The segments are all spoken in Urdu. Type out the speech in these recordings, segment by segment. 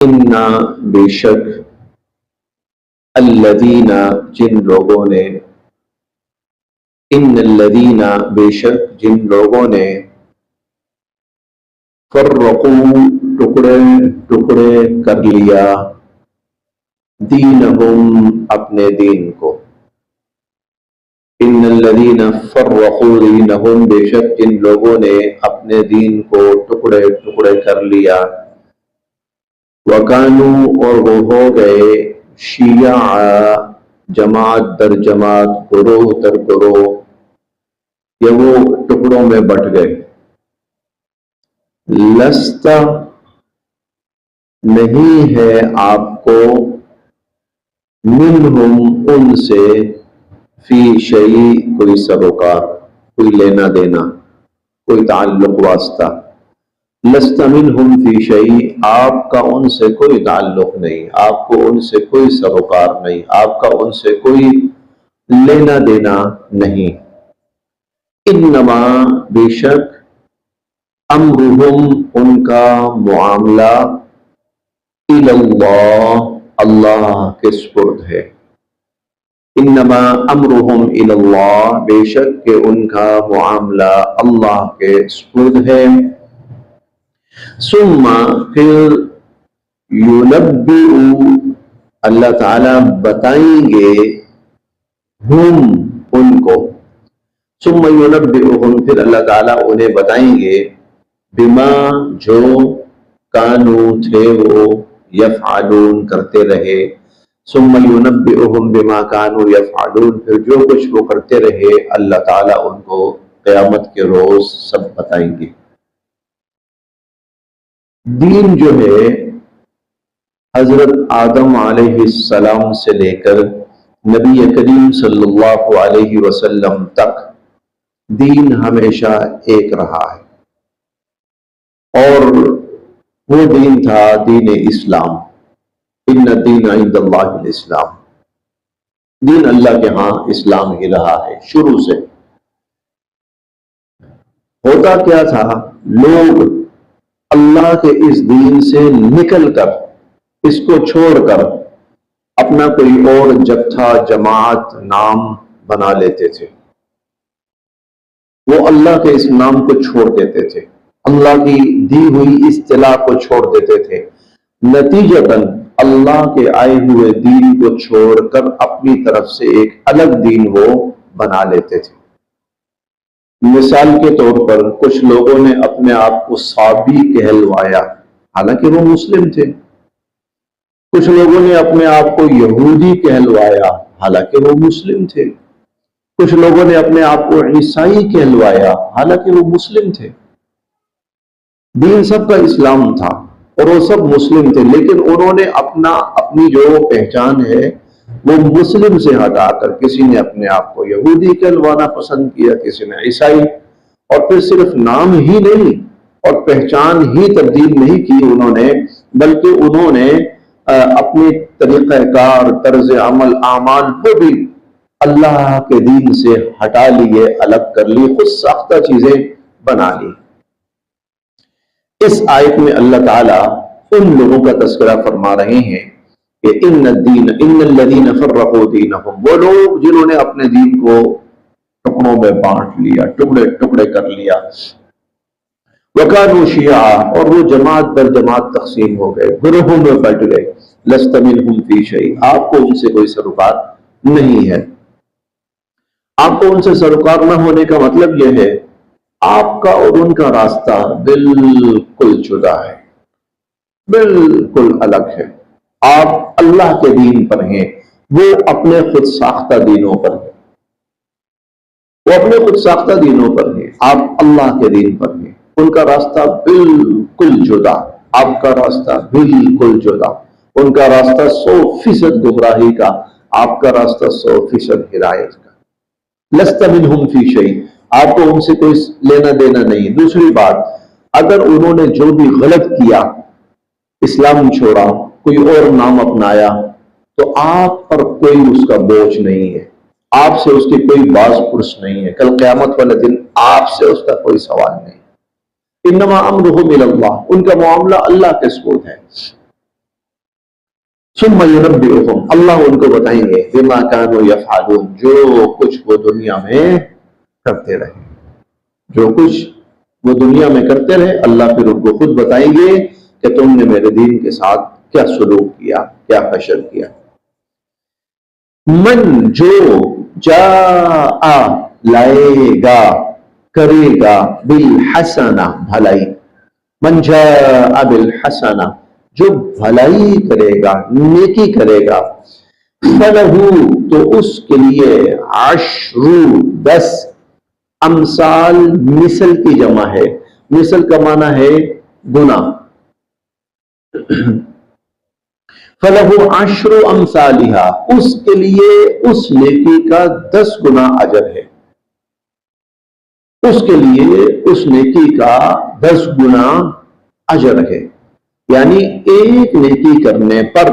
انا بے شک الذین جن لوگوں نے ان الذین بے شک جن لوگوں نے فرقوا ٹکڑے ٹکڑے کر لیا دینہم اپنے دین کو ان الذین فرقوا دینہم بے شک جن لوگوں نے اپنے دین کو ٹکڑے ٹکڑے کر لیا وکانوا اور وہ ہو گئے شیعا جماعت در جماعت گروہ در گروہ یا وہ ٹکڑوں میں بٹ گئے لستا نہیں ہے آپ کو منہم ان سے فی شیء کوئی سروکار کوئی لینا دینا کوئی تعلق واسطہ لست منہم فی شیء آپ کا ان سے کوئی تعلق نہیں آپ کو ان سے کوئی سروکار نہیں آپ کا ان سے کوئی لینا دینا نہیں انما بے شک امرہم ان کا معاملہ الی اللہ اللہ کے سپرد ہے انما امرہم الی اللہ بے شک کہ ان کا معاملہ اللہ کے سپرد ہے ثم پھر ینبئ اللہ تعالی بتائیں گے ہم ان کو ثم ينبئهم پھر اللہ تعالیٰ انہیں بتائیں گے بما جو کانو تھے وہ یفعلون کرتے رہے ثم ينبئهم بما کانو یفعلون پھر جو کچھ وہ کرتے رہے اللہ تعالیٰ ان کو قیامت کے روز سب بتائیں گے دین جو ہے حضرت آدم علیہ السلام سے لے کر نبی کریم صلی اللہ علیہ وسلم تک دین ہمیشہ ایک رہا ہے اور وہ دین تھا دین اسلام ان الدین عند اللہ الاسلام دین اللہ کے ہاں اسلام ہی رہا ہے شروع سے ہوتا کیا تھا لوگ اللہ کے اس دین سے نکل کر اس کو چھوڑ کر اپنا کوئی اور جتھا جماعت نام بنا لیتے تھے وہ اللہ کے اس نام کو چھوڑ دیتے تھے اللہ کی دی ہوئی اصطلاح کو چھوڑ دیتے تھے نتیجتاً اللہ کے آئے ہوئے دین کو چھوڑ کر اپنی طرف سے ایک الگ دین وہ بنا لیتے تھے مثال کے طور پر کچھ لوگوں نے اپنے آپ کو صابی کہلوایا حالانکہ وہ مسلم تھے کچھ لوگوں نے اپنے آپ کو یہودی کہلوایا حالانکہ وہ مسلم تھے کچھ لوگوں نے اپنے آپ کو عیسائی کہلوایا حالانکہ وہ مسلم تھے دین سب کا اسلام تھا اور وہ سب مسلم تھے لیکن انہوں نے اپنی جو پہچان ہے وہ مسلم سے ہٹا کر کسی نے اپنے آپ کو یہودی کہلوانا پسند کیا کسی نے عیسائی اور پھر صرف نام ہی نہیں اور پہچان ہی تبدیل نہیں کی انہوں نے بلکہ انہوں نے اپنی طریقہ کار طرز عمل اعمال کو بھی اللہ کے دین سے ہٹا لیے الگ کر لی خود ساختہ چیزیں بنا لی اس آیت میں اللہ تعالیٰ ان لوگوں کا تذکرہ فرما رہے ہیں کہ ان الذین فرقوا دینہم وہ لوگ جنہوں نے اپنے دین کو ٹکڑوں میں بانٹ لیا ٹکڑے ٹکڑے کر لیا وکانوا شیعا اور وہ جماعت در جماعت تقسیم ہو گئے گروہوں میں بٹ گئے لست منہم فی شیء آپ کو ان سے کوئی سروکار نہیں ہے آپ کو ان سے سروکار نہ ہونے کا مطلب یہ ہے آپ کا اور ان کا راستہ بالکل جدا ہے بالکل الگ ہے آپ اللہ کے دین پر ہیں وہ اپنے خود ساختہ دینوں پر ہیں وہ اپنے خود ساختہ دینوں پر ہیں آپ اللہ کے دین پر ہیں ان کا راستہ بالکل جدا آپ کا راستہ بالکل جدا ان کا راستہ 100% گمراہی کا آپ کا راستہ 100% ہدایت کا لست منہم فی شیء آپ کو ان سے کوئی لینا دینا نہیں دوسری بات اگر انہوں نے جو بھی غلط کیا اسلام چھوڑا کوئی اور نام اپنایا تو آپ پر کوئی اس کا بوجھ نہیں ہے آپ سے اس کی کوئی باز پرس نہیں ہے کل قیامت والے دن آپ سے اس کا کوئی سوال نہیں انما امرہ الی اللہ ان کا معاملہ اللہ کے سپرد ہے ثم ينبئهم، اللہ ان کو بتائیں گے بما كانوا يفعلون، جو کچھ وہ دنیا میں کرتے رہے، جو کچھ وہ دنیا میں کرتے رہے، اللہ پھر ان کو خود بتائیں گے کہ تم نے میرے دین کے ساتھ کیا سلوک کیا، کیا حشر کیا۔ من، جو، جاء، لائے گا، کرے گا، بالحسنہ، بھلائی، من جاء بالحسنہ، جو بھلائی کرے گا، نیکی کرے گا، فلہو، تو اس کے لیے، عشر، 10 امثال، مثل کی جمع ہے، مثل کا معنی ہے گناہ، فلہو عشر امثالہا، اس کے لیے اس نیکی کا 10 گنا اجر ہے، اس کے لیے اس نیکی کا 10 گنا اجر ہے، یعنی ایک نیکی کرنے پر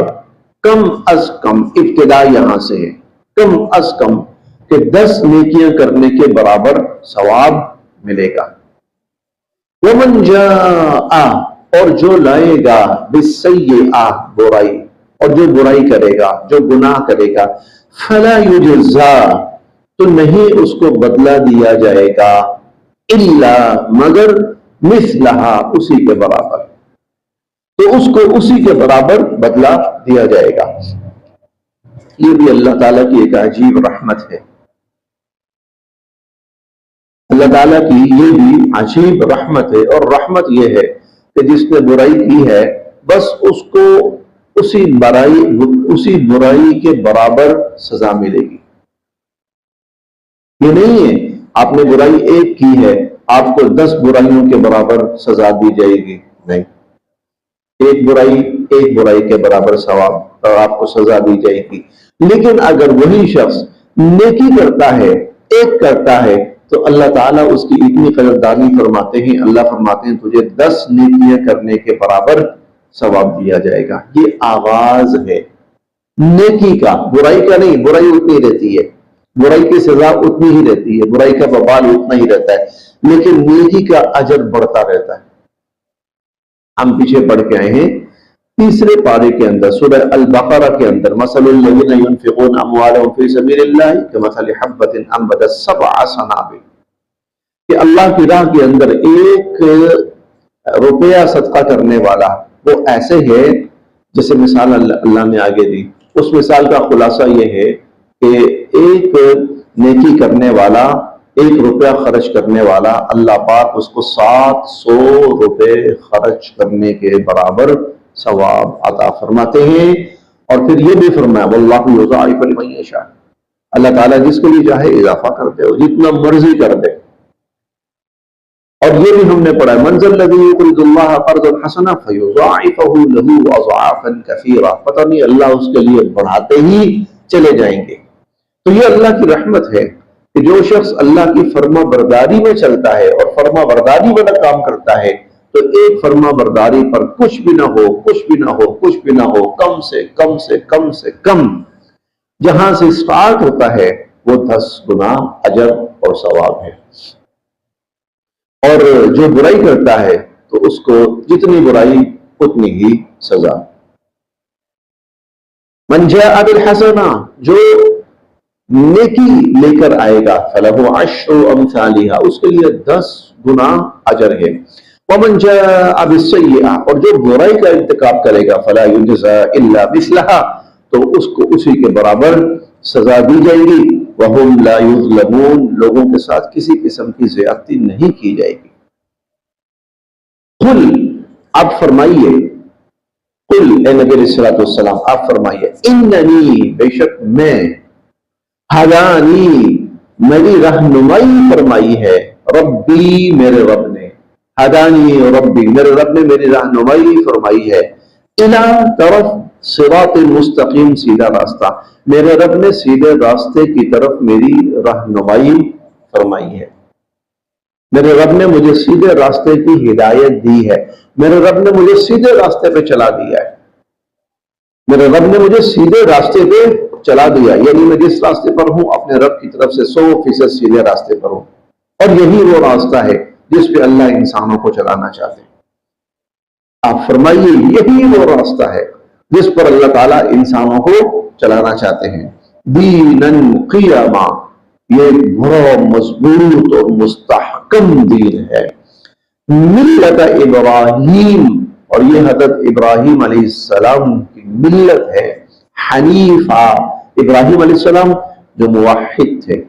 کم از کم، ابتدا یہاں سے ہے، کم از کم کہ 10 نیکیاں کرنے کے برابر ثواب ملے گا۔ ومن جاء، اور جو لائے گا، بالسیئہ، برائی، اور جو برائی کرے گا، جو گناہ کرے گا، فلا یجزا، تو نہیں اس کو بدلہ دیا جائے گا، الا، مگر، مثلہا، اسی کے برابر، تو اس کو اسی کے برابر بدلہ دیا جائے گا۔ یہ بھی اللہ تعالیٰ کی ایک عجیب رحمت ہے، اللہ تعالیٰ کی یہ بھی عجیب رحمت ہے، اور رحمت یہ ہے کہ جس نے برائی کی ہے بس اس کو اسی برائی کے برابر سزا ملے گی۔ یہ نہیں ہے آپ نے برائی ایک کی ہے آپ کو 10 برائیوں کے برابر سزا دی جائے گی، نہیں، ایک برائی کے برابر ثواب اور آپ کو سزا دی جائے گی۔ لیکن اگر وہی شخص نیکی کرتا ہے، ایک کرتا ہے، تو اللہ تعالیٰ اس کی اتنی قدردانی فرماتے ہیں، اللہ فرماتے ہیں تجھے 10 نیکیاں کرنے کے برابر ثواب دیا جائے گا۔ یہ آغاز ہے نیکی کا، برائی کا نہیں، برائی اتنی رہتی ہے، برائی کی سزا اتنی ہی رہتی ہے، برائی کا وبال اتنا ہی رہتا ہے، لیکن نیکی کا اجر بڑھتا رہتا ہے۔ ہم پیچھے پڑھ کے آئے ہیں تیسرے پارے کے اندر، سورہ البقرہ کے اندر، مثل الذین ينفقون اموالهم فی سبیل اللہ کمثل حبۃ انبتت 7 سنابل، کہ اللہ کی راہ کے اندر 1 روپیہ صدقہ کرنے والا وہ ایسے ہے، جیسے مثال اللہ نے آگے دی، اس مثال کا خلاصہ یہ ہے کہ ایک نیکی کرنے والا، 1 روپیہ خرچ کرنے والا، اللہ پاک اس کو 700 روپے خرچ کرنے کے برابر ثواب عطا فرماتے ہیں۔ اور پھر یہ بھی فرمایا واللہ یضاعف لمن یشاء، اللہ تعالیٰ جس کے لیے چاہے اضافہ کر دے، جتنا مرضی کر دے۔ اور یہ بھی ہم نے پڑھا ہے من ذا الذی یقرض اللہ قرضا حسنا فیضاعفہ لہ اضعافا کثیرا، پتہ نہیں اللہ اس کے لیے بڑھاتے ہی چلے جائیں گے۔ تو یہ اللہ کی رحمت ہے کہ جو شخص اللہ کی فرما برداری میں چلتا ہے اور فرما برداری والا کام کرتا ہے، تو ایک فرما برداری پر کچھ بھی نہ ہو، کچھ بھی نہ ہو، کچھ بھی نہ ہو، کم سے کم سے کم سے کم جہاں سے سٹارٹ ہوتا ہے وہ 10 گنا اجر اور ثواب ہے۔ اور جو برائی کرتا ہے تو اس کو جتنی برائی اتنی ہی سزا۔ من جاء بالحسنہ، جو نیکی لے کر آئے گا، فلہ عشر امثالہا، اس کے لیے 10 گنا اجر ہے۔ ومن جاء بالسیئہ، اور جو برائی کا ارتکاب کرے گا، فلا یجزا الا مثلہا، تو اس کو اسی کے برابر سزا دی جائے گی۔ وہم لا یظلمون، لوگوں کے ساتھ کسی قسم کی زیادتی نہیں کی جائے گی۔ قل، آپ فرمائیے، قل، اے نبی علیہ الصلوۃ والسلام آپ فرمائیے، اننی، بے شک میں، ہدانی، میری رہنمائی فرمائی ہے، ربی، میرے رب نے، ہدانی ربی، میرے رب نے میری رہنمائی فرمائی ہے، الی، طرف، صراط مستقیم، سیدھا راستہ، میرے رب نے سیدھے راستے کی طرف میری رہنمائی فرمائی ہے، میرے رب نے مجھے سیدھے راستے کی ہدایت دی ہے، میرے رب نے مجھے سیدھے راستے پہ چلا دیا ہے، میرے رب نے مجھے سیدھے راستے پہ چلا دیا، یعنی میں جس راستے پر ہوں اپنے رب کی طرف سے 100% سیدھے راستے پر ہوں، اور یہی وہ راستہ ہے جس پہ اللہ انسانوں کو چلانا چاہتے ہیں۔ آپ فرمائیے یہی وہ راستہ ہے، جس پر اللہ تعالیٰ انسانوں کو چلانا چاہتے ہیں. دینن قیما، یہ بڑا مضبوط اور مستحکم دین ہے. ملت ابراہیم، اور یہ حضرت ابراہیم علیہ السلام کی ملت ہے. حنیفہ، ابراہیم علیہ السلام جو موحد تھے،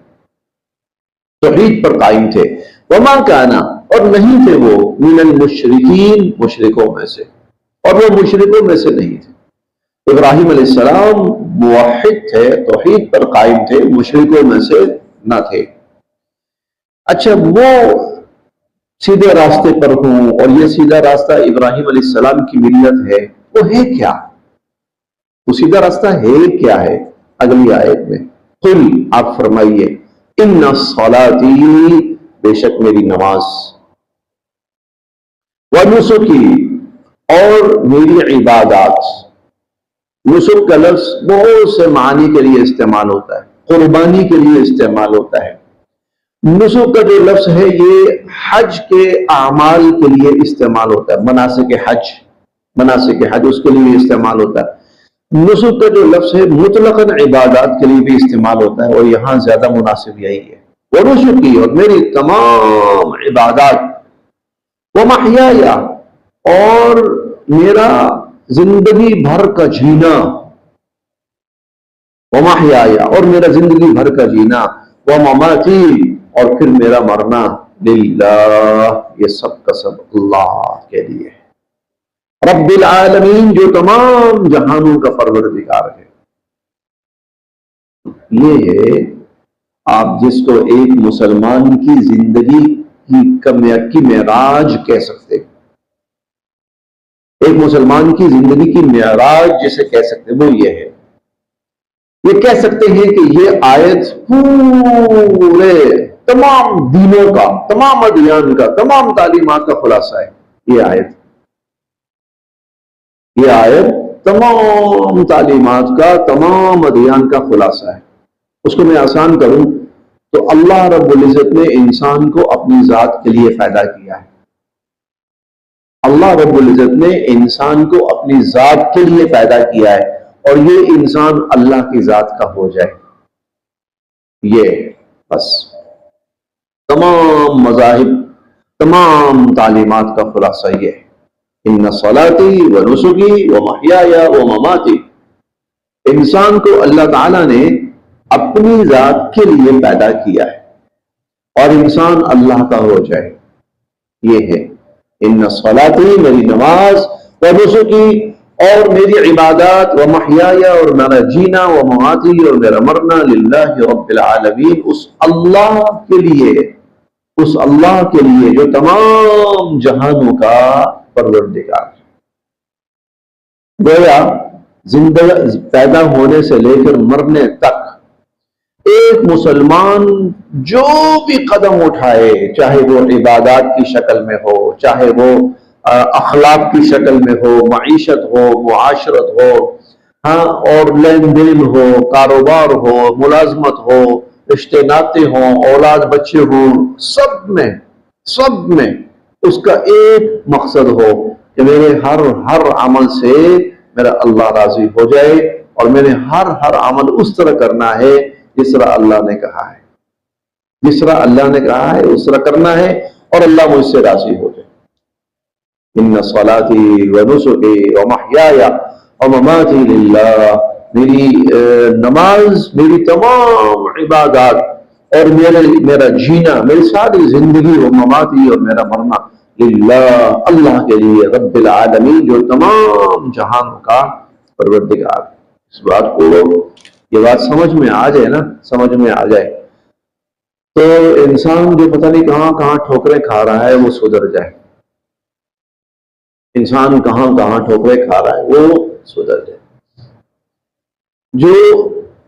توحید پر قائم تھے. وما کانا، اور نہیں تھے وہ، من المشرکین، مشرکوں میں سے، اور وہ مشرکوں میں سے نہیں تھے. ابراہیم علیہ السلام موحد تھے، توحید پر قائم تھے، مشرکوں میں سے نہ تھے. اچھا، وہ سیدھے راستے پر ہوں، اور یہ سیدھا راستہ ابراہیم علیہ السلام کی ملت ہے، وہ ہے کیا؟ وہ سیدھا راستہ ہے کیا ہے؟ اگلی آیت میں قل، آپ فرمائیے، ان صلاتی، بے شک میری نماز، ونسکی، اور میری عبادات. نسک کا لفظ بہت سے معنی کے لیے استعمال ہوتا ہے، قربانی کے لیے استعمال ہوتا ہے. نسک کا جو لفظ ہے یہ حج کے اعمال کے لیے استعمال ہوتا ہے، مناسک حج اس کے لیے استعمال ہوتا ہے. نسک کا جو لفظ ہے مطلقاً عبادات کے لیے بھی استعمال ہوتا ہے، اور یہاں زیادہ مناسب یہی ہے. ونسکی، اور میری تمام عبادات، ومحیای، اور میرا زندگی بھر کا جینا، ومحیای، اور میرا زندگی بھر کا جینا، ومماتی، اور پھر میرا مرنا، للہ، یہ سب کا سب اللہ کے لیے، رب العالمین، جو تمام جہانوں کا پروردگار ہے. یہ ہے آپ جس کو ایک مسلمان کی زندگی کی معراج کہہ سکتے ہیں. ایک مسلمان کی زندگی کی معراج جسے کہہ سکتے ہیں وہ یہ ہے. یہ کہہ سکتے ہیں کہ یہ آیت پورے تمام دینوں کا، تمام ادیان کا، تمام تعلیمات کا خلاصہ ہے. یہ آیت تمام تعلیمات کا، تمام ادیان کا خلاصہ ہے. اس کو میں آسان کروں تو اللہ رب العزت نے انسان کو اپنی ذات کے لیے پیدا کیا ہے. اللہ رب العزت نے انسان کو اپنی ذات کے لیے پیدا کیا ہے، اور یہ انسان اللہ کی ذات کا ہو جائے. یہ بس تمام مذاہب، تمام تعلیمات کا خلاصہ یہ ہے. ان صلاتی ونسکی ومحیای ومماتی، انسان کو اللہ تعالیٰ نے اپنی ذات کے لیے پیدا کیا ہے، اور انسان اللہ کا ہو جائے. یہ ہے ان صلاتی، میری نماز، ونسکی، اور میری عبادات، ومحیای، اور میرا جینا، ومماتی، اور میرا مرنا، للہ رب العالمین، اس اللہ کے لیے، اس اللہ کے لیے جو تمام جہانوں کا پروردگار. گویا زندگی پیدا ہونے سے لے کر مرنے تک ایک مسلمان جو بھی قدم اٹھائے، چاہے وہ عبادات کی شکل میں ہو، چاہے وہ اخلاق کی شکل میں ہو، معیشت ہو، معاشرت ہو، ہاں، اور لین دین ہو، کاروبار ہو، ملازمت ہو، رشتے ناتے ہوں، اولاد بچے ہوں، سب میں اس کا ایک مقصد ہو کہ میرے ہر عمل سے میرا اللہ راضی ہو جائے، اور میں نے ہر عمل اس طرح کرنا ہے جس طرح اللہ نے کہا ہے. جس طرح اللہ نے کہا ہے اس طرح کرنا ہے، اور اللہ مجھ سے راضی ہو جائے. ان صلاتی ونسکی ومحیای ومماتی للہ، میری نماز، میری تمام عبادات، اور میرا جینا، میری ساری زندگی، ومماتی، اور میرا مرنا، للہ، اللہ کے لیے، رب العالمین، جو تمام جہانوں کا پروردگار. اس بات کو، یہ بات سمجھ میں آ جائے نا، سمجھ میں آ جائے تو انسان جو پتہ نہیں کہاں کہاں ٹھوکریں کھا رہا ہے وہ سدھر جائے. انسان کہاں کہاں ٹھوکریں کھا رہا ہے وہ سدھر جائے. جو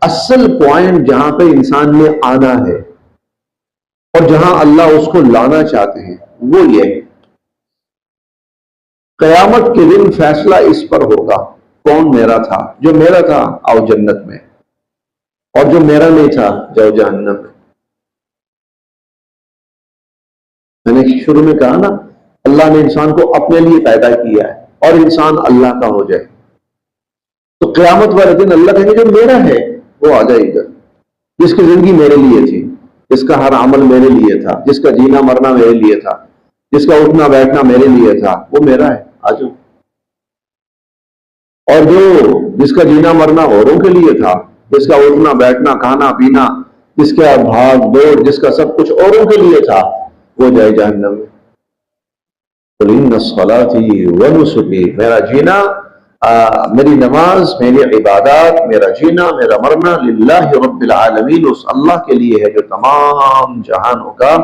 اصل پوائنٹ جہاں پہ انسان نے آنا ہے، اور جہاں اللہ اس کو لانا چاہتے ہیں، وہ یہ ہے قیامت کے دن فیصلہ اس پر ہوگا کون میرا تھا. جو میرا تھا آؤ جنت میں، اور جو میرا نہیں تھا جاؤ جہنم میں. میں نے شروع میں کہا نا، اللہ نے انسان کو اپنے لیے پیدا کیا ہے، اور انسان اللہ کا ہو جائے. تو قیامت والے دن اللہ کہیں گے جو میرا ہے وہ آ جائے ادھر، جس کی زندگی میرے لیے تھی، جس کا ہر عمل میرے لیے تھا، جس کا جینا مرنا میرے لیے تھا، جس کا اٹھنا بیٹھنا میرے لیے تھا، وہ میرا ہے، آ جاؤ۔ اور جس کا جینا مرنا اوروں کے لیے تھا، جس کا اٹھنا بیٹھنا کھانا پینا، جس کا بھاگ دوڑ، جس کا سب کچھ اوروں کے لیے تھا، وہ جائے جہنم میں۔ قل ان صلاتي ونسكي، میرا جینا، میری نماز، میری عبادات، میرا جینا، میرا مرنا للہ رب العالمین، اس اللہ کے لیے ہے جو تمام جہانوں کا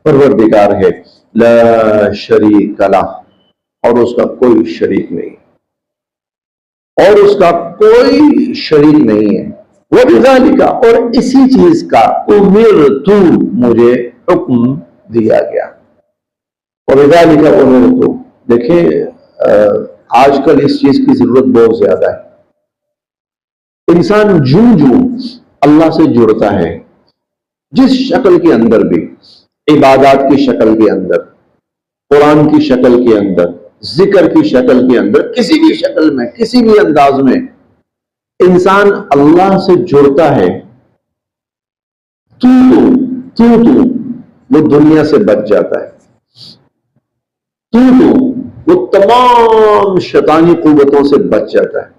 پروردگار ہے، لا شریک لہ، اور اس کا کوئی شریک نہیں، اور اس کا کوئی شریک نہیں ہے۔ وَبِذَلِكَ، اور اسی چیز کا امرت، مجھے حکم دیا گیا۔ وَبِذَلِكَ امرت، دیکھیں آج کل اس چیز کی ضرورت بہت زیادہ ہے۔ انسان جوں اللہ سے جڑتا ہے، جس شکل کے اندر بھی، عبادات کی شکل کے اندر، قرآن کی شکل کے اندر، ذکر کی شکل کے اندر، کسی بھی شکل میں، کسی بھی انداز میں انسان اللہ سے جڑتا ہے، تو وہ دنیا سے بچ جاتا ہے، تو وہ تمام شیطانی قوتوں سے بچ جاتا ہے،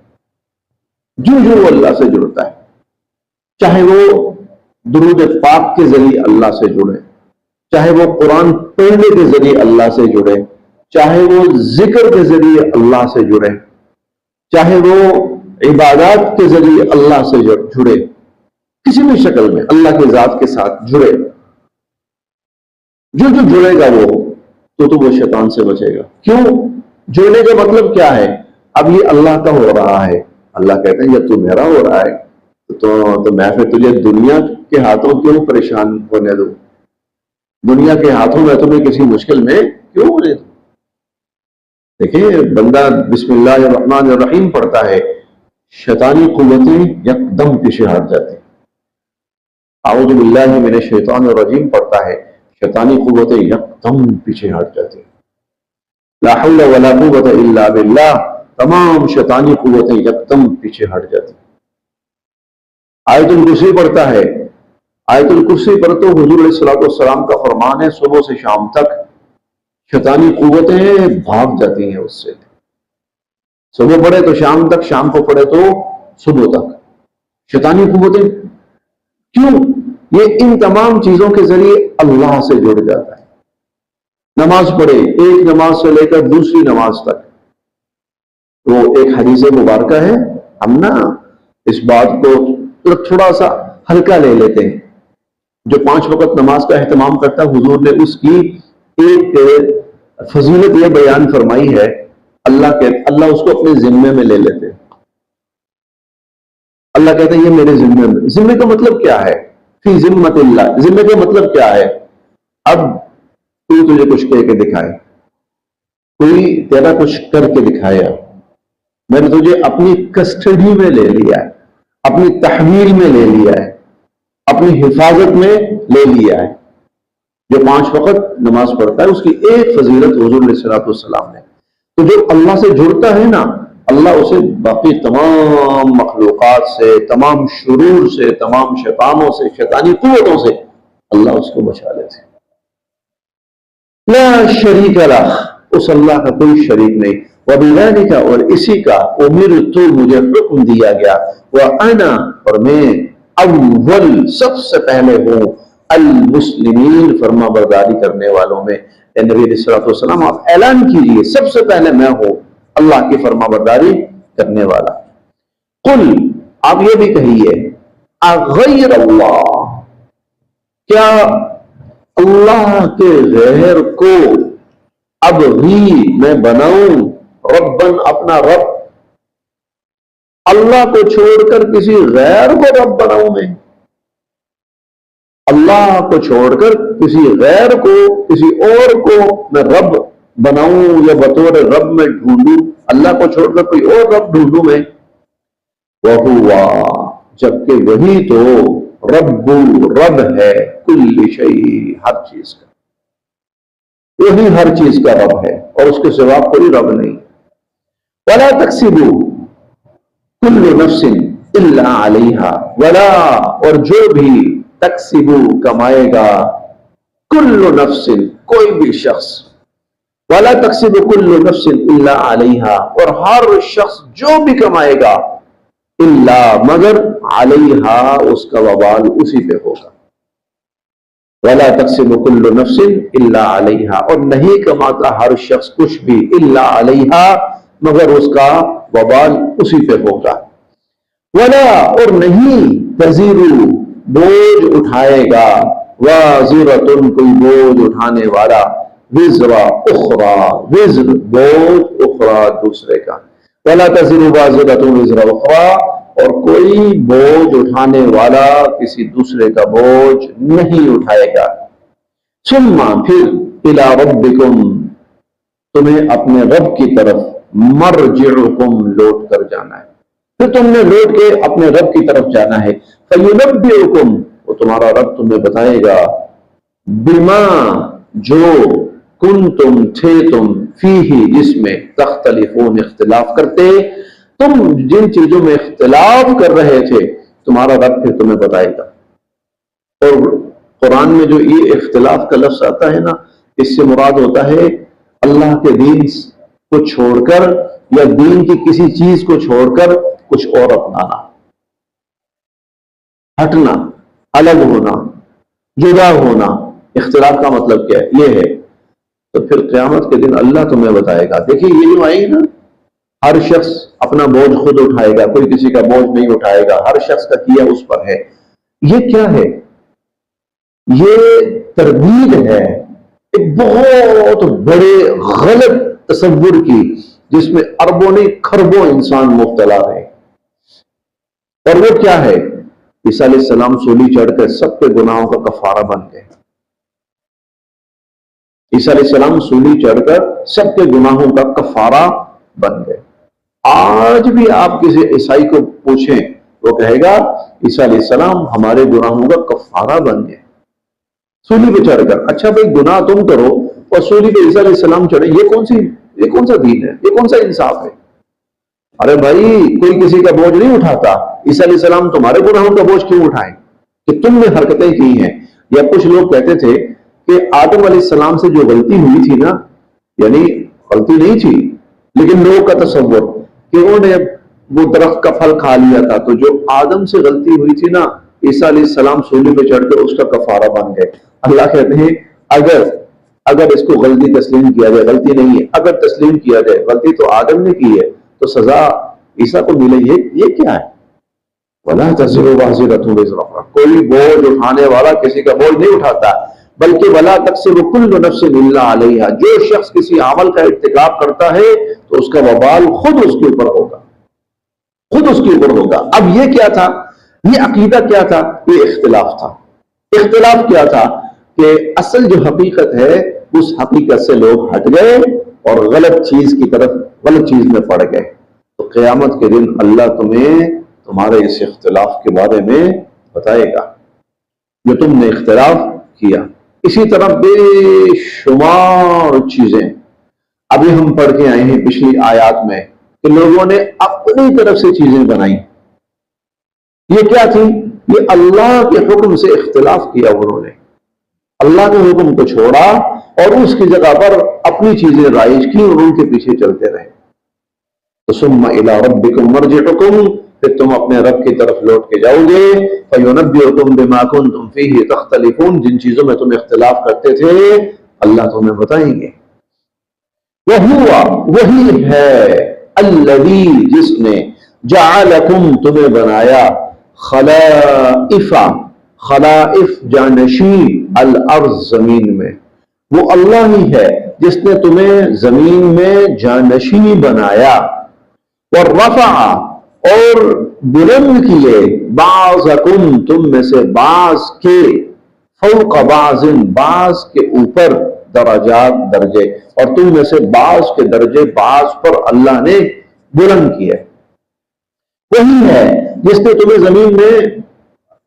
جو وہ اللہ سے جڑتا ہے، چاہے وہ درود پاک کے ذریعے اللہ سے جڑے، چاہے وہ قرآن پڑھنے کے ذریعے اللہ سے جڑے، چاہے وہ ذکر کے ذریعے اللہ سے جڑے، چاہے وہ عبادات کے ذریعے اللہ سے جڑے، کسی بھی شکل میں اللہ کی ذات کے ساتھ جڑے، جو جڑے گا تو وہ شیطان سے بچے گا۔ کیوں؟ جڑنے کا مطلب کیا ہے؟ اب یہ اللہ کا ہو رہا ہے، اللہ کہتے ہیں جب تو میرا ہو رہا ہے تو میں پھر تجھے دنیا کے ہاتھوں کیوں پریشان ہونے دوں، دنیا کے ہاتھوں میں تمہیں کسی مشکل میں کیوں ہونے دوں۔ دیکھیں بندہ بسم اللہ الرحمن الرحیم پڑھتا ہے، شیطانی قوتیں یکدم پیچھے ہٹ جاتی، اعوذ باللہ من الشیطان الرجیم پڑھتا ہے، شیطانی قوتیں یکدم پیچھے ہٹ جاتی، لا حول ولا قوت الا باللہ، تمام شیطانی قوتیں یکدم پیچھے ہٹ جاتی۔ آیت الکرسی پڑھتا ہے، آیت الکرسی پر تو حضور علیہ الصلوۃ والسلام کا فرمان ہے صبح سے شام تک شیطانی قوتیں بھاگ جاتی ہیں اس سے، صبح پڑھے تو شام تک، شام کو پڑھے تو صبح تک، شیطانی قوتیں کیوں؟ یہ ان تمام چیزوں کے ذریعے اللہ سے جڑ جاتا ہے۔ نماز پڑھے، ایک نماز سے لے کر دوسری نماز تک، وہ ایک حدیث مبارکہ ہے، ہم نا اس بات کو تھوڑا سا ہلکا لے لیتے ہیں، جو 5 وقت نماز کا اہتمام کرتا ہے، حضور نے اس کی ایک فضیلت یہ بیان فرمائی ہے، اللہ اس کو اپنے ذمے میں لے لیتے ہیں، اللہ کہتے ہیں یہ میرے ذمے میں۔ ذمے کا مطلب کیا ہے؟ فی ذمت اللہ، ذمے کا مطلب کیا ہے؟ اب کوئی تجھے کچھ کہہ کے دکھائے، کوئی تیرا کچھ کر کے دکھایا، میں نے تجھے اپنی کسٹڈی میں لے لیا ہے، اپنی تحویل میں لے لیا ہے، اپنی حفاظت میں لے لیا ہے۔ جو 5 وقت نماز پڑھتا ہے اس کی ایک فضیلت حضور علیہ الصلوۃ والسلام نے، تو جو اللہ سے جڑتا ہے نا، اللہ اسے باقی تمام مخلوقات سے، تمام شرور سے، تمام شیطانوں سے، شیطانی قوتوں سے اللہ اس کو بچا لیتے ہیں۔ لا شریک لہ، اس اللہ کا کوئی شریک نہیں۔ وَبِذَلِكَ، اور اسی کا امرت، مجھے حکم دیا گیا، وَأَنَا، اور میں اول، سب سے پہلے ہوں، المسلمین، فرما برداری کرنے والوں میں۔ اے نبی علیہ الصلوۃ والسلام آپ اعلان کیجئے، سب سے پہلے میں ہوں اللہ کی فرما برداری کرنے والا۔ قل، آپ یہ بھی کہیے، اغیر اللہ، کیا اللہ کے غیر کو ابغی، میں بناؤں، ربن، اپنا رب، اللہ کو چھوڑ کر کسی غیر کو رب بناؤں میں؟ اللہ کو چھوڑ کر کسی غیر کو، کسی اور کو میں رب بناؤں یا بطور رب میں ڈھونڈوں، اللہ کو چھوڑ کر کوئی اور رب ڈھونڈوں میں؟ وَهُوَ، جبکہ وہی تو رب ہے، کل شیء، ہر چیز کا، وہی ہر چیز کا رب ہے اور اس کے سوا کوئی رب نہیں۔ وَلَا تَكْسِبُ، کل نفس الا علیہا ولا، اور جو بھی تکسبو کمائے گا، کل نفس کوئی بھی شخص، ولا تکسب کل نفس الا علیہا، اور ہر شخص جو بھی کمائے گا، الا مگر، علیہا اس کا وبال اسی پہ ہوگا، ولا تکسب کل نفس الا علیہا، اور نہیں کماتا ہر شخص کچھ بھی، الا علیہا مگر اس کا وبال اسی پہ ہوگا، ولا اور نہیں، تزر بوجھ اٹھائے گا، وازرۃ کوئی بوجھ اٹھانے والا، وزر اخرى وزر بوجھ اخرى دوسرے کا، ولا تزر وازرۃ وزر اخرى، اور کوئی بوجھ اٹھانے والا کسی دوسرے کا بوجھ نہیں اٹھائے گا، ثم پھر الی ربکم تمہیں اپنے رب کی طرف، مرجعکم لوٹ کر جانا ہے، پھر تم نے لوٹ کے اپنے رب کی طرف جانا ہے، فَيُنَبِّئُكُمْ وہ تمہارا رب تمہیں بتائے گا، بما جو کنتم تھے تم، فیہ جس میں، تختلفون اختلاف کرتے، تم جن چیزوں میں اختلاف کر رہے تھے تمہارا رب پھر تمہیں بتائے گا۔ اور قرآن میں جو یہ اختلاف کا لفظ آتا ہے نا، اس سے مراد ہوتا ہے اللہ کے دین کو چھوڑ کر یا دین کی کسی چیز کو چھوڑ کر کچھ اور اپنانا، ہٹنا، الگ ہونا، جدا ہونا۔ اختلاف کا مطلب کیا ہے؟ یہ ہے۔ تو پھر قیامت کے دن اللہ تمہیں بتائے گا، دیکھیے یہ جو آئی نا، ہر شخص اپنا بوجھ خود اٹھائے گا، کوئی کسی کا بوجھ نہیں اٹھائے گا، ہر شخص کا کیا اس پر ہے۔ یہ کیا ہے؟ یہ تردید ہے ایک بہت بڑے غلط تصور کی، جس میں اربوں نہیں کھربوں انسان مبتلا ہے۔ اور وہ کیا ہے؟ عیسیٰ علیہ السلام سولی چڑھ کر سب کے گناہوں کا کفارہ بن گئے۔ عیسیٰ علیہ السلام سولی چڑھ کر سب کے گناہوں کا کفارہ بن گئے۔ آج بھی آپ کسی عیسائی کو پوچھیں، وہ کہے گا عیسیٰ علیہ السلام ہمارے گناہوں کا کفارہ بن گئے سولی پہ چڑھ کر۔ اچھا بھائی، گناہ تم کرو اور سولی پہ عیسیٰ علیہ السلام چڑھے، یہ کون سا دین ہے؟ یہ کون سا انصاف ہے؟ ارے بھائی، کوئی کسی کا بوجھ نہیں اٹھاتا، عیسیٰ علیہ السلام تمہارے گناہوں کا بوجھ کیوں اٹھائیں کہ تم نے حرکتیں کی ہیں؟ یا کچھ لوگ کہتے تھے کہ آدم علیہ السلام سے جو غلطی ہوئی تھی نا، یعنی غلطی نہیں تھی لیکن لوگوں کا تصور کہ انہوں نے وہ درخت کا پھل کھا لیا تھا، تو جو آدم سے غلطی ہوئی تھی نا، عیسیٰ علیہ السلام سولی پہ چڑھ کر اس کا کفارہ بن گئے۔ اللہ کہتے ہیں اگر اس کو غلطی تسلیم کیا جائے، غلطی نہیں ہے، اگر تسلیم کیا جائے غلطی تو آدم نے کی ہے تو سزا عیسیٰ کو ملے۔ یہ کیا ہے؟ وَلَا تَزِرُ وَازِرَةٌ وِزْرَ أُخْرَىٰ، کوئی بوجھ اٹھانے والا کسی کا بوجھ نہیں اٹھاتا، بلکہ وَلَا تَكْسِبُ كُلُّ نَفْسٍ إِلَّا عَلَيْهَا، جو شخص کسی عمل کا ارتکاب کرتا ہے تو اس کا وبال خود اس کے اوپر ہوگا، خود اس کے اوپر ہوگا۔ اب یہ کیا تھا؟ یہ عقیدہ کیا تھا؟ یہ اختلاف تھا۔ اختلاف کیا تھا؟ کہ اصل جو حقیقت ہے اس حقیقت سے لوگ ہٹ گئے اور غلط چیز کی طرف، غلط چیز میں پڑ گئے۔ تو قیامت کے دن اللہ تمہیں تمہارے اس اختلاف کے بارے میں بتائے گا جو تم نے اختلاف کیا۔ اسی طرح بے شمار چیزیں ابھی ہم پڑھ کے آئے ہیں پچھلی آیات میں کہ لوگوں نے اپنی طرف سے چیزیں بنائی۔ یہ کیا تھی؟ یہ اللہ کے حکم سے اختلاف کیا، انہوں نے اللہ کے حکم کو چھوڑا اور اس کی جگہ پر اپنی چیزیں رائج کی اور ان کے پیچھے چلتے رہے۔ تو ثم الی ربکم مرجعکم، پھر تم اپنے رب کی طرف لوٹ کے جاؤ گے، فینبئکم بما کنتم فیہ تختلفون، جن چیزوں میں تم اختلاف کرتے تھے اللہ تمہیں بتائیں گے۔ وہی ہے الذی، جس نے جعلکم تمہیں بنایا، خلائف، خلائف جانشین، الارض زمین میں، وہ اللہ ہی ہے جس نے تمہیں زمین میں جانشین بنایا، ورفع اور بلند کیے، بعضکم تم میں سے بعض کے، فوق بعض بعض کے اوپر، درجات درجے، اور تم میں سے بعض کے درجے بعض پر اللہ نے بلند کیے۔ وہی ہے جس نے تمہیں زمین میں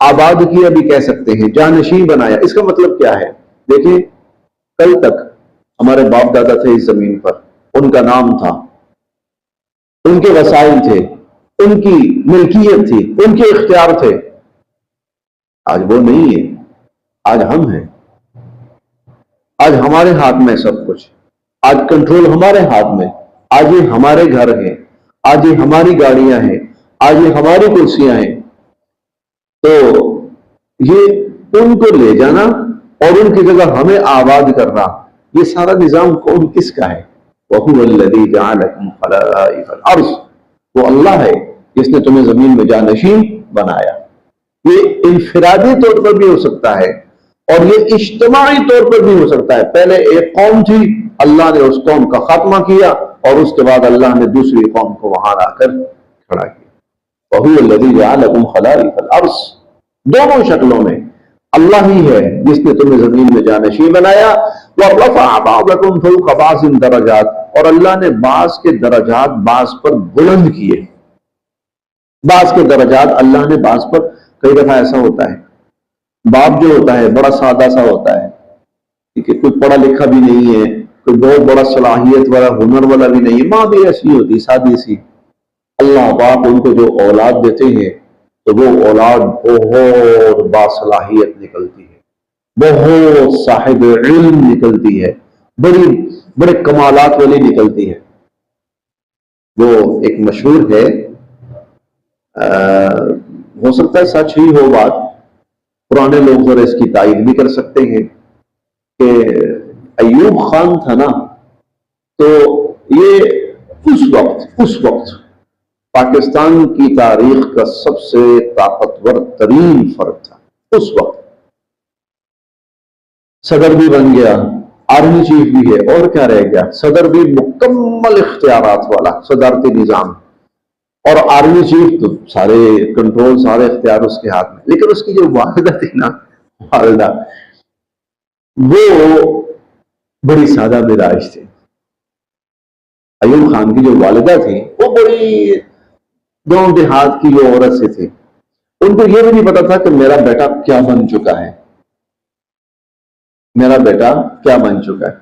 آباد کیا بھی کہہ سکتے ہیں، جانشین بنایا۔ اس کا مطلب کیا ہے؟ دیکھیں، کل تک ہمارے باپ دادا تھے اس زمین پر، ان کا نام تھا، ان کے وسائل تھے، ان کی ملکیت تھی، ان کے اختیار تھے. آج وہ نہیں ہے، آج ہم ہیں. آج ہمارے ہاتھ میں سب کچھ، آج کنٹرول ہمارے ہاتھ میں. آج یہ ہمارے گھر ہیں، آج یہ ہماری گاڑیاں ہیں، آج یہ ہماری کرسیاں ہیں. تو یہ ان کو لے جانا اور ان کی جگہ ہمیں آباد کرنا، یہ سارا نظام کون کس کا ہے؟ وَهُوَ الَّذِي جَعَلَكُمْ خَلَائِفَ الْأَرْضِ، وہ اللہ ہے جس نے تمہیں زمین میں جانشین بنایا. یہ انفرادی طور پر بھی ہو سکتا ہے اور یہ اجتماعی طور پر بھی ہو سکتا ہے. پہلے ایک قوم تھی، اللہ نے اس قوم کا خاتمہ کیا اور اس کے بعد اللہ نے دوسری قوم کو وہاں لا کر کھڑا کیا. وَهُوَ الَّذِي جَعَلَكُمْ خَلَائِفَ الْأَرْضِ، دونوں شکلوں میں اللہ ہی ہے جس نے تمہیں زمین میں جانشین بنایا. وَرَفَعَ بَعْضَكُمْ فَوْقَ بَعْضٍ دَرَجَاتٍ، اور اللہ نے بعض کے درجات بعض پر بلند کیے. بعض کے درجات اللہ نے بعض پر، کئی دفعہ ایسا ہوتا ہے باپ جو ہوتا ہے بڑا سادہ سا ہوتا ہے، ٹھیک ہے، کوئی پڑھا لکھا بھی نہیں ہے، کوئی بہت بڑا صلاحیت والا ہنر والا بھی نہیں ہے، ماں بھی ایسی ہوتی سادی سی. اللہ پاک ان کو جو اولاد دیتے ہیں تو وہ اولاد بہت باصلاحیت نکلتی ہے، بہت صاحب علم نکلتی ہے، بڑے کمالات والی نکلتی ہے. وہ ایک مشہور ہے، ہو سکتا ہے سچ ہی ہو بات، پرانے لوگ ذرا اس کی تائید بھی کر سکتے ہیں، کہ ایوب خان تھا نا، تو یہ اس وقت پاکستان کی تاریخ کا سب سے طاقتور ترین فرد تھا. اس وقت صدر بھی بن گیا، آرمی چیف بھی ہے، اور کیا رہ گیا، صدر بھی مکمل اختیارات والا صدارتی نظام، اور آرمی چیف تو سارے کنٹرول سارے اختیار اس کے ہاتھ میں. لیکن اس کی جو والدہ تھی نا، والدہ وہ بڑی سادہ مزاج تھی. ایوب خان کی جو والدہ تھی وہ بڑی گاؤں دیہات کی جو عورت سے تھی. ان کو یہ بھی نہیں پتا تھا کہ میرا بیٹا کیا بن چکا ہے، میرا بیٹا کیا بن چکا ہے.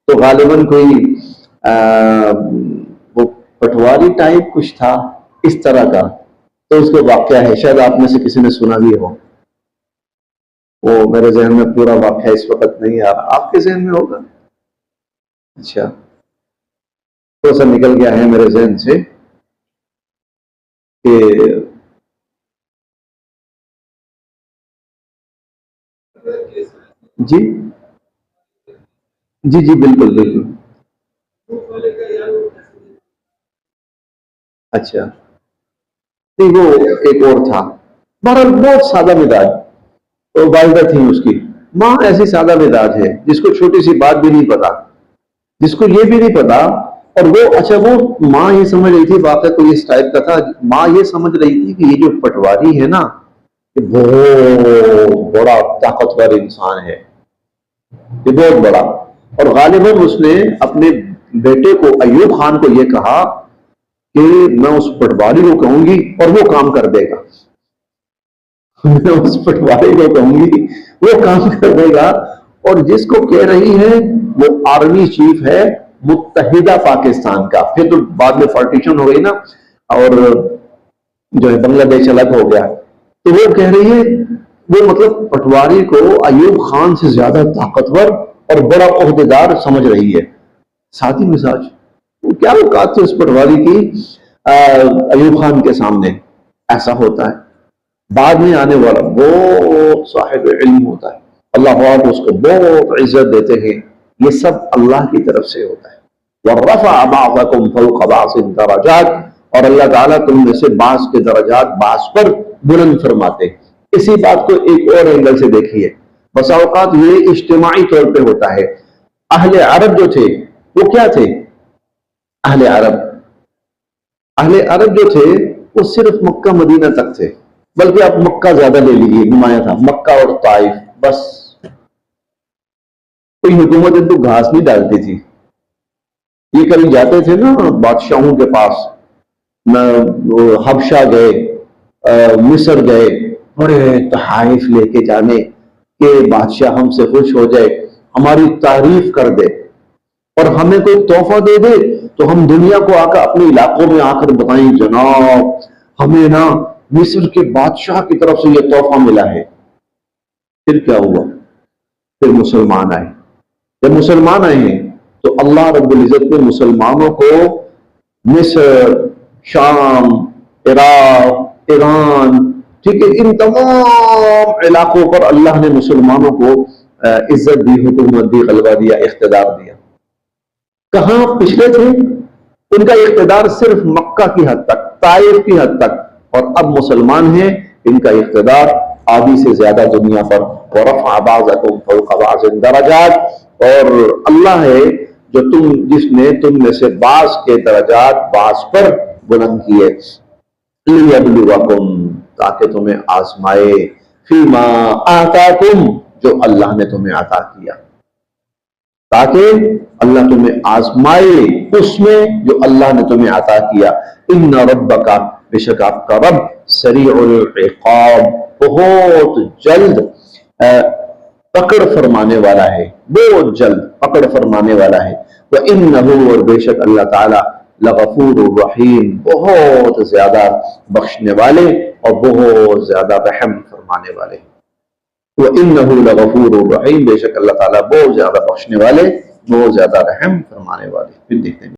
تو غالباً کوئی وہ پٹواری ٹائپ کچھ تھا اس طرح کا. تو اس کو واقعہ ہے، شاید آپ میں سے کسی نے سنا بھی ہو. وہ میرے ذہن میں پورا واقعہ اس وقت نہیں آ رہا، آپ کے ذہن میں ہوگا. اچھا، تھوڑا سا نکل گیا ہے میرے ذہن سے کہ جی جی جی بالکل بالکل. اچھا، نہیں وہ ایک اور تھا، بہرحال بہت سادہ مزاج. تو والدہ تھی اس کی، ماں ایسی سادہ مزاج ہے جس کو چھوٹی سی بات بھی نہیں پتا، جس کو یہ بھی نہیں پتا. اور وہ اچھا، وہ ماں یہ سمجھ رہی تھی، واقعہ کوئی اس ٹائپ کا تھا، ماں یہ سمجھ رہی تھی کہ یہ جو پٹواری ہے نا، یہ بہت بڑا طاقتور انسان ہے، یہ بہت بڑا. اور غالباً اس نے اپنے بیٹے کو ایوب خان کو یہ کہا کہ میں اس پٹواری کو کہوں گی اور وہ کام کر دے گا. میں اس پٹواری کو کہوں گی وہ کام کر دے گا. اور جس کو کہہ رہی ہے وہ آرمی چیف ہے متحدہ پاکستان کا. پھر تو بعد میں پارٹیشن ہو گئی نا، اور جو ہے بنگلہ دیش الگ ہو گیا. تو وہ کہہ رہی ہے، وہ مطلب پٹواری کو ایوب خان سے زیادہ طاقتور اور بڑا عہدیدار سمجھ رہی ہے. ساتھی مزاج، کیا اوقات تھی اس پٹواری کی ایوب خان کے سامنے. ایسا ہوتا ہے، بعد میں آنے والا بہت صاحب علم ہوتا ہے، اللہ پاک اس کو بہت عزت دیتے ہیں. یہ سب اللہ کی طرف سے ہوتا ہے. وَرَفَعَ بَعْضَكُمْ فَوْقَ بَعْضٍ دَرَجَاتٍ، اور اللہ تعالیٰ تم میں سے بعض کے درجات بعض پر بلند فرماتے. اسی بات کو ایک اور اینگل سے دیکھیے. بسا اوقات یہ اجتماعی طور پہ ہوتا ہے. اہل عرب جو تھے وہ کیا تھے؟ اہل عرب جو تھے وہ صرف مکہ مدینہ تک تھے، بلکہ آپ مکہ زیادہ لے لیجیے، نمایاں تھا مکہ اور طائف بس. کوئی حکومت ان کو گھاس نہیں ڈالتی تھی. یہ کبھی جاتے تھے نا بادشاہوں کے پاس، حبشہ گئے، مصر گئے، بڑے تحائف لے کے جانے کہ بادشاہ ہم سے خوش ہو جائے، ہماری تعریف کر دے، اور ہمیں کوئی تحفہ دے دے تو ہم دنیا کو آ کر اپنے علاقوں میں آ کر بتائیں جناب ہمیں نا مصر کے بادشاہ کی طرف سے یہ تحفہ ملا ہے. پھر کیا ہوا؟ پھر مسلمان آئے. جب مسلمان آئے ہیں تو اللہ رب العزت نے مسلمانوں کو مصر، شام، عراق، ایران، ٹھیک ہے، ان تمام علاقوں پر اللہ نے مسلمانوں کو عزت دی، حکومت دی، غلبہ دیا، اقتدار دیا. کہاں پچھلے تھے؟ ان کا اقتدار صرف مکہ کی حد تک، طائف کی حد تک، اور اب مسلمان ہیں، ان کا اقتدار آدھی سے زیادہ دنیا پر. وَرَفَعَ بَعْضَكُمْ فَوْقَ بَعْضٍ دَرَجَاتٍ، اور اللہ ہے جو جس نے تم میں سے بعض کے درجات بعض پر بلند کیے. لِيَبْلُوَكُمْ، تاکہ تمہیں آزمائے، فِيمَا آتَاكُمْ، جو اللہ نے تمہیں عطا کیا، تاکہ اللہ تمہیں آزمائے اس میں جو اللہ نے تمہیں عطا کیا. ان ربک، بے شک آپ کا رب، سریع العقاب، بہت جلد پکڑ فرمانے والا ہے، بہت جلد پکڑ فرمانے والا ہے. وَإِنَّهُ، اور بے شک اللہ تعالی، لغفور الرحیم، بہت زیادہ بخشنے والے اور بہت زیادہ رحم فرمانے والے. وَإِنَّهُ لَغَفُورٌ رَحِيمٌ، بے شک اللہ تعالیٰ بہت زیادہ بخشنے والے، بہت زیادہ رحم فرمانے والے. پھر دیکھتے ہیں